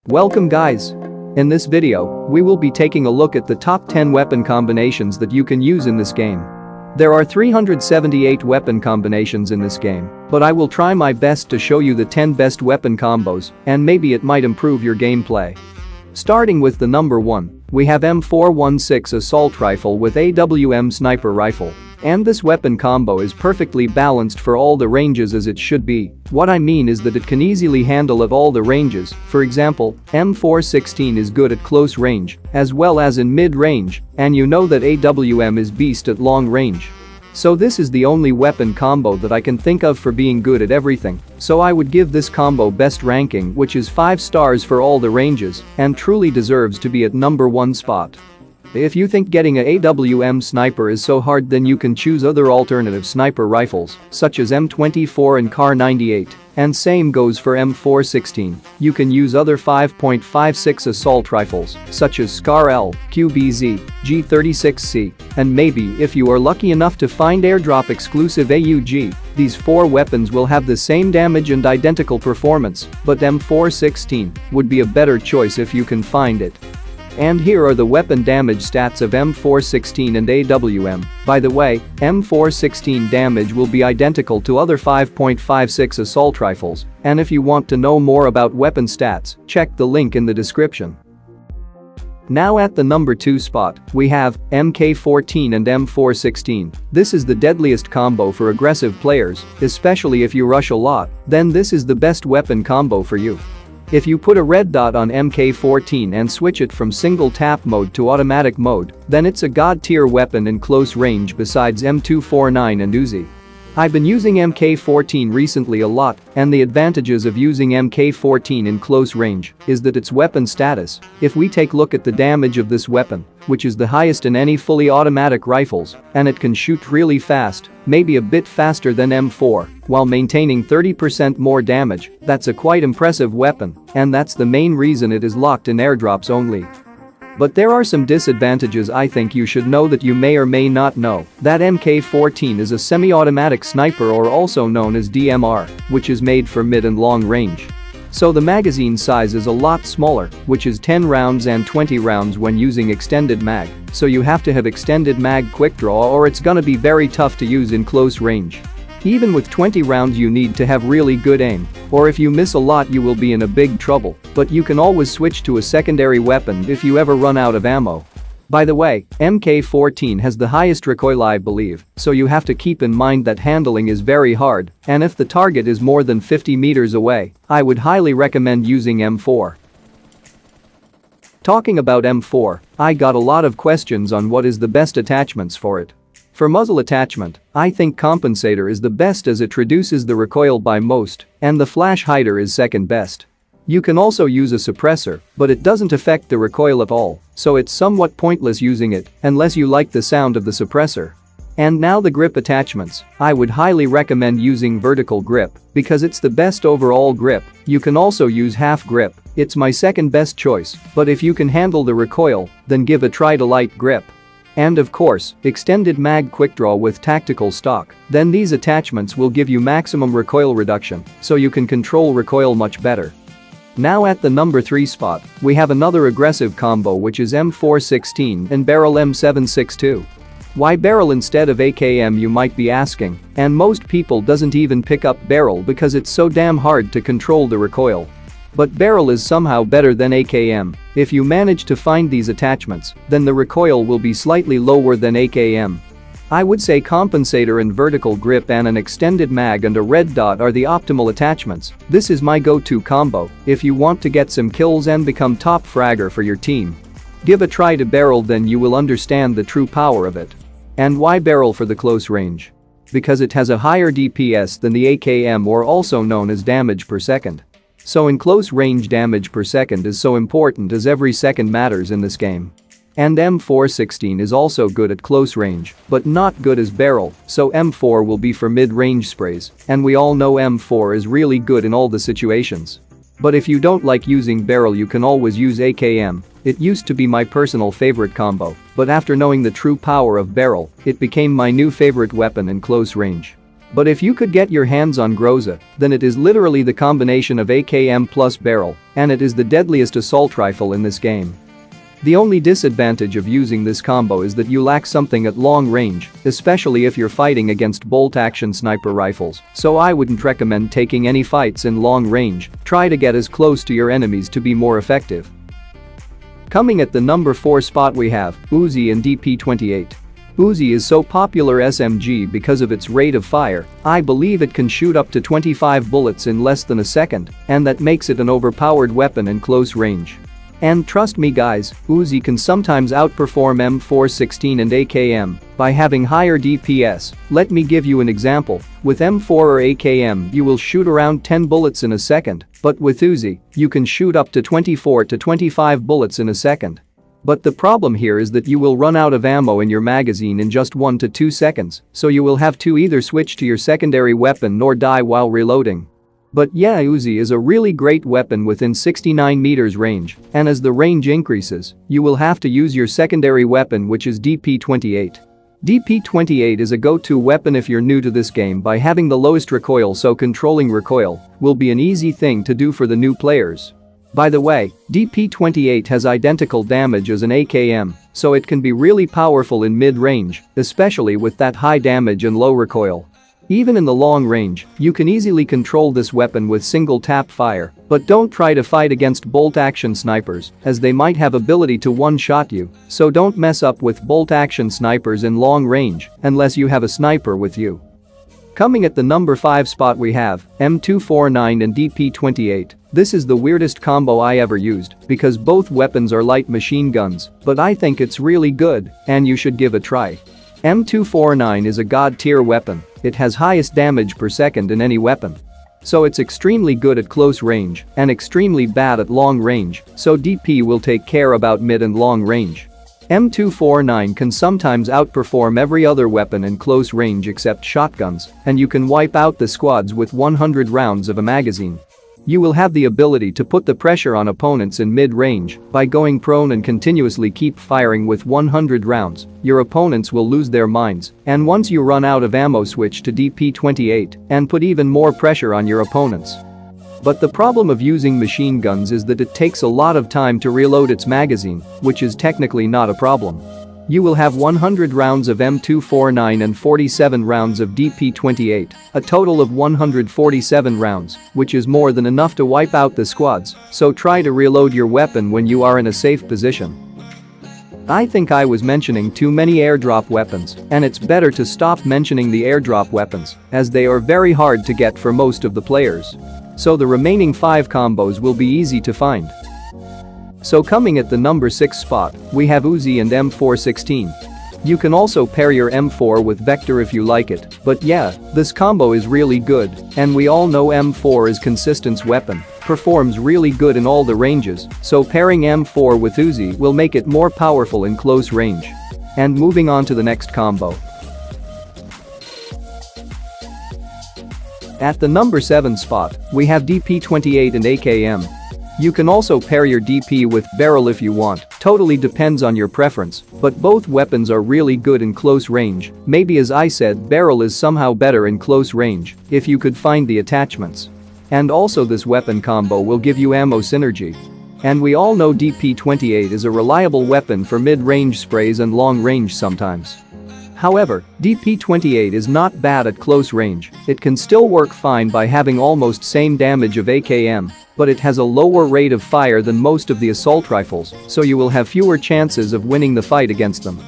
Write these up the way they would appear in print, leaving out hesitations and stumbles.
Welcome guys! In this video, we will be taking a look at the top 10 weapon combinations that you can use in this game. There are 378 weapon combinations in this game, but I will try my best to show you the 10 best weapon combos, and maybe it might improve your gameplay. Starting with the number 1, we have M416 assault rifle with AWM sniper rifle. And this weapon combo is perfectly balanced for all the ranges as it should be. What I mean is that it can easily handle at all the ranges. For example, M416 is good at close range, as well as in mid-range, and you know that AWM is beast at long range. So this is the only weapon combo that I can think of for being good at everything, so I would give this combo best ranking, which is 5 stars for all the ranges, and truly deserves to be at number 1 spot. If you think getting a AWM sniper is so hard, then you can choose other alternative sniper rifles, such as M24 and Kar 98, and same goes for M416. You can use other 5.56 assault rifles, such as Scar L, QBZ, G36C, and maybe if you are lucky enough to find airdrop exclusive AUG, these 4 weapons will have the same damage and identical performance, but M416 would be a better choice if you can find it. And here are the weapon damage stats of M416 and AWM. By the way, M416 damage will be identical to other 5.56 assault rifles, and if you want to know more about weapon stats, check the link in the description. Now at the number 2 spot, we have MK14 and M416. This is the deadliest combo for aggressive players, especially if you rush a lot, then this is the best weapon combo for you. If you put a red dot on MK14 and switch it from single tap mode to automatic mode, then it's a god tier weapon in close range besides M249 and Uzi. I've been using MK14 recently a lot, and the advantages of using MK14 in close range is that its weapon status. If we take a look at the damage of this weapon, which is the highest in any fully automatic rifles, and it can shoot really fast, maybe a bit faster than M4, while maintaining 30% more damage, that's a quite impressive weapon, and that's the main reason it is locked in airdrops only. But there are some disadvantages I think you should know that you may or may not know. That MK14 is a semi-automatic sniper, or also known as DMR, which is made for mid and long range. So the magazine size is a lot smaller, which is 10 rounds and 20 rounds when using extended mag, so you have to have extended mag quick draw or it's gonna be very tough to use in close range. Even with 20 rounds you need to have really good aim, or if you miss a lot you will be in a big trouble, but you can always switch to a secondary weapon if you ever run out of ammo. By the way, MK14 has the highest recoil I believe, so you have to keep in mind that handling is very hard, and if the target is more than 50 meters away, I would highly recommend using M4. Talking about M4, I got a lot of questions on what is the best attachments for it. For muzzle attachment, I think compensator is the best as it reduces the recoil by most, and the flash hider is second best. You can also use a suppressor, but it doesn't affect the recoil at all, so it's somewhat pointless using it unless you like the sound of the suppressor. And now the grip attachments, I would highly recommend using vertical grip because it's the best overall grip. You can also use half grip, it's my second best choice, but if you can handle the recoil, then give a try to light grip. And of course, extended mag quick draw with tactical stock, then these attachments will give you maximum recoil reduction, so you can control recoil much better. Now at the number 3 spot, we have another aggressive combo, which is M416 and barrel M762. Why barrel instead of AKM, you might be asking, and most people doesn't even pick up barrel because it's so damn hard to control the recoil. But barrel is somehow better than AKM. If you manage to find these attachments, then the recoil will be slightly lower than AKM. I would say compensator and vertical grip and an extended mag and a red dot are the optimal attachments. This is my go-to combo if you want to get some kills and become top fragger for your team. Give a try to barrel, then you will understand the true power of it. And why barrel for the close range? Because it has a higher DPS than the AKM, or also known as damage per second. So in close range, damage per second is so important as every second matters in this game. And M416 is also good at close range, but not good as barrel, so M4 will be for mid-range sprays, and we all know M4 is really good in all the situations. But if you don't like using barrel, you can always use AKM. It used to be my personal favorite combo, but after knowing the true power of barrel, it became my new favorite weapon in close range. But if you could get your hands on Groza, then it is literally the combination of AKM plus barrel, and it is the deadliest assault rifle in this game. The only disadvantage of using this combo is that you lack something at long range, especially if you're fighting against bolt-action sniper rifles, so I wouldn't recommend taking any fights in long range. Try to get as close to your enemies to be more effective. Coming at the number 4 spot we have Uzi and DP28. Uzi is so popular SMG because of its rate of fire. I believe it can shoot up to 25 bullets in less than a second, and that makes it an overpowered weapon in close range. And trust me guys, Uzi can sometimes outperform M416 and AKM by having higher DPS. Let me give you an example. With M4 or AKM you will shoot around 10 bullets in a second, but with Uzi, you can shoot up to 24 to 25 bullets in a second. But the problem here is that you will run out of ammo in your magazine in just 1 to 2 seconds, so you will have to either switch to your secondary weapon or die while reloading. But yeah, Uzi is a really great weapon within 69 meters range, and as the range increases, you will have to use your secondary weapon, which is DP28. DP28 is a go-to weapon if you're new to this game by having the lowest recoil, so controlling recoil will be an easy thing to do for the new players. By the way, DP28 has identical damage as an AKM, so it can be really powerful in mid-range, especially with that high damage and low recoil. Even in the long range, you can easily control this weapon with single tap fire, but don't try to fight against bolt-action snipers, as they might have ability to one-shot you, so don't mess up with bolt-action snipers in long range unless you have a sniper with you. Coming at the number 5 spot we have M249 and DP28. This is the weirdest combo I ever used because both weapons are light machine guns, but I think it's really good and you should give a try. M249 is a god tier weapon. It has highest damage per second in any weapon. So it's extremely good at close range and extremely bad at long range, so DP will take care about mid and long range. M249 can sometimes outperform every other weapon in close range except shotguns, and you can wipe out the squads with 100 rounds of a magazine. You will have the ability to put the pressure on opponents in mid-range by going prone and continuously keep firing with 100 rounds. Your opponents will lose their minds, and once you run out of ammo, switch to DP28 and put even more pressure on your opponents. But the problem of using machine guns is that it takes a lot of time to reload its magazine, which is technically not a problem. You will have 100 rounds of M249 and 47 rounds of DP28, a total of 147 rounds, which is more than enough to wipe out the squads, so try to reload your weapon when you are in a safe position. I think I was mentioning too many airdrop weapons, and it's better to stop mentioning the airdrop weapons, as they are very hard to get for most of the players. So the remaining 5 combos will be easy to find. So coming at the number 6 spot, we have Uzi and M416. You can also pair your M4 with Vector if you like it, but yeah, this combo is really good, and we all know M4 is consistence weapon, performs really good in all the ranges, so pairing M4 with Uzi will make it more powerful in close range. And moving on to the next combo. At the number 7 spot, we have DP28 and AKM. You can also pair your DP with barrel if you want, totally depends on your preference, but both weapons are really good in close range. Maybe, as I said, barrel is somehow better in close range if you could find the attachments. And also this weapon combo will give you ammo synergy. And we all know DP28 is a reliable weapon for mid-range sprays and long range sometimes. However, DP28 is not bad at close range. It can still work fine by having almost same damage of AKM, but it has a lower rate of fire than most of the assault rifles, so you will have fewer chances of winning the fight against them.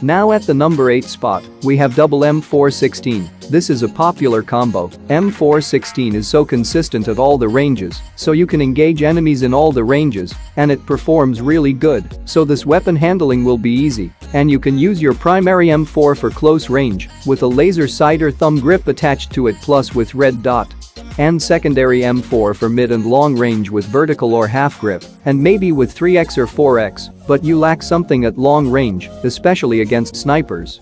Now at the number 8 spot, we have double M416. This is a popular combo. M416 is so consistent at all the ranges, so you can engage enemies in all the ranges, and it performs really good, so this weapon handling will be easy, and you can use your primary M4 for close range, with a laser sight or thumb grip attached to it plus with red dot. And secondary M4 for mid and long range with vertical or half grip, and maybe with 3x or 4x, but you lack something at long range, especially against snipers.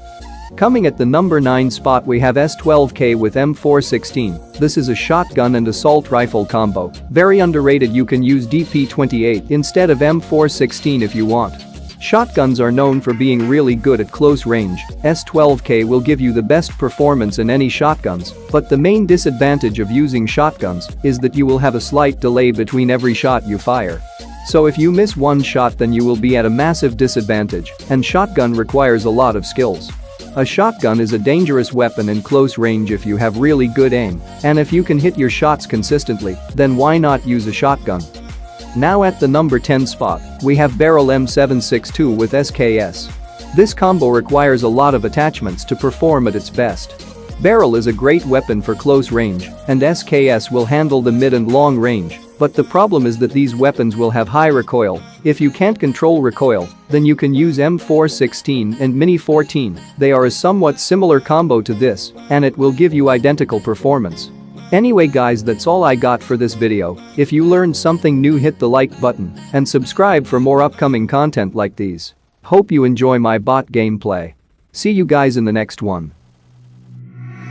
Coming at the number 9 spot we have S12K with M416. This is a shotgun and assault rifle combo. Very underrated. You can use DP28 instead of M416 if you want. Shotguns are known for being really good at close range. S12K will give you the best performance in any shotguns, but the main disadvantage of using shotguns is that you will have a slight delay between every shot you fire. So if you miss one shot, then you will be at a massive disadvantage, and shotgun requires a lot of skills. A shotgun is a dangerous weapon in close range if you have really good aim, and if you can hit your shots consistently, then why not use a shotgun? Now at the number 10 spot, we have Barrel M762 with SKS. This combo requires a lot of attachments to perform at its best. Barrel is a great weapon for close range, and SKS will handle the mid and long range, but the problem is that these weapons will have high recoil. If you can't control recoil, then you can use M416 and Mini 14, they are a somewhat similar combo to this, and it will give you identical performance. Anyway guys, that's all I got for this video. If you learned something new, hit the like button and subscribe for more upcoming content like these. Hope you enjoy my bot gameplay. See you guys in the next one.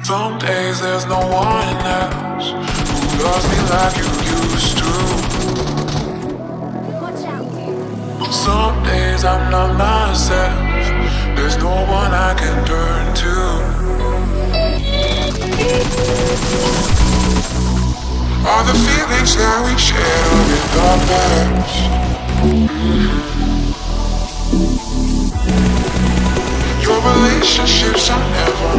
Some days there's no one else who loves me like you used to. Some days I'm not myself, there's no one I can turn to. All the feelings that we share in the past. Your relationships are never